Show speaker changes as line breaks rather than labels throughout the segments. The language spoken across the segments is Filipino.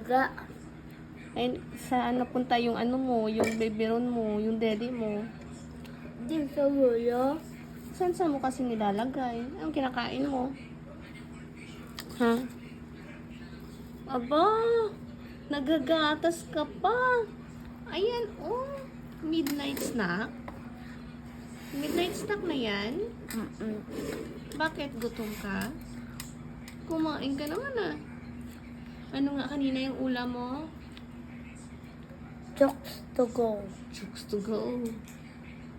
daga.
Ay, saan napunta yung ano mo, yung biberon mo, yung daddy mo?
Din sa ulo.
Saan mo kasi nilalagay? Anong kinakain mo? Ha? Aba, nagagatas ka pa. Ayan, oh. Midnight snack. Midnight snack na yan? Bakit gutom ka? Kumain ka naman ah. Ano nga kanina yung ulam mo?
Jokes to go.
Chooks to go.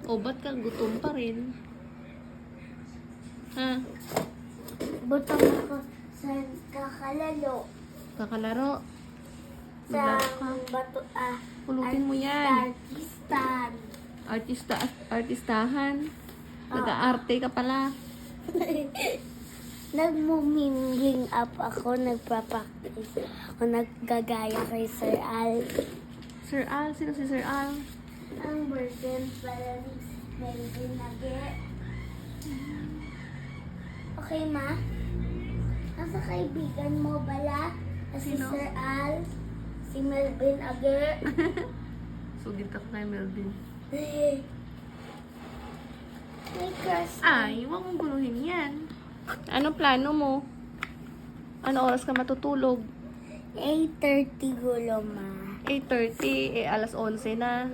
O, ba't ka gutom pa rin? Ha?
Butang ako sa kakalalo.
Kakalaro?
Sa
Maglaro ka.
bato,
Pulutin mo yan.
Artistan.
Artistahan. Nag-aarte ka pala.
Nagmumingling up ako, nagpa-practice. O naggagaya kay Sir Al.
Sir Al? Sino si Sir Al?
Ang version para ni Melvin Nage. Okay, ma? Nasa kaibigan mo bala? Si
Sino?
Sir Al? Si Melvin Age?
Sugit ako kay Melvin.
May crush.
Ay, huwag mong guluhin yan. Anong plano mo? Ano oras ka matutulog?
8:30 gulo, ma.
8:30, alas 11 na.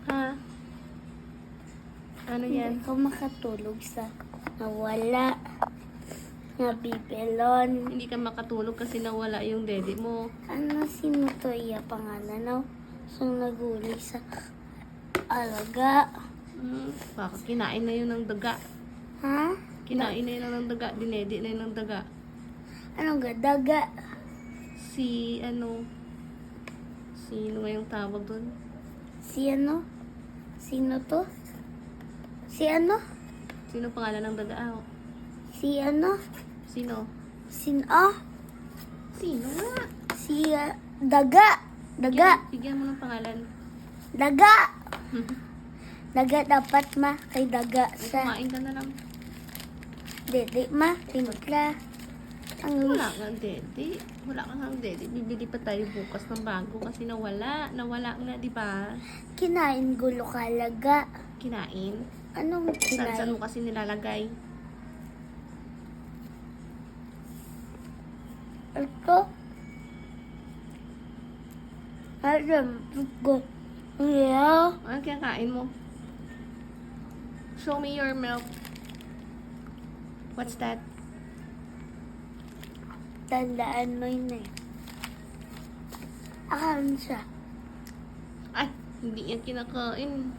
Ha? Ano
Hindi
yan?
ako makatulog sa nawala. Nabibelon.
Hindi ka makatulog kasi nawala yung daddy mo.
Ano sino to iya pangalan no? So naguli sa alaga.
Bakit kinain na yun ng daga?
Ha?
Kinain na yun ng daga. Dinedi na yun ng daga.
Anong gadaga?
Si ano? Sino nga yung tawag doon?
Si ano? Sino to? Si ano?
Sino pangalan ng daga? Ah,
Si ano?
sino?
Sino? Oh,
Sino nga?
si daga. Daga.
Bigyan mo ng pangalan.
Daga. Daga dapat ma kay daga sa
Kumain ka na lang.
dede ma timpla. Ang
Wala kang daddy. Wala kang daddy. Bibili pa tayo bukas ng bago kasi nawala. Nawala nga, di ba?
kinain gulo kalaga.
Kinain.
Anong
Saan
kinain?
mo kasi nilalagay?
Ito? Alam ko. Yeah.
Ano kinakain mo? Show me your milk. What's that?
Tandaan mo yun eh. Akan siya.
Ay, hindi yan kinakain.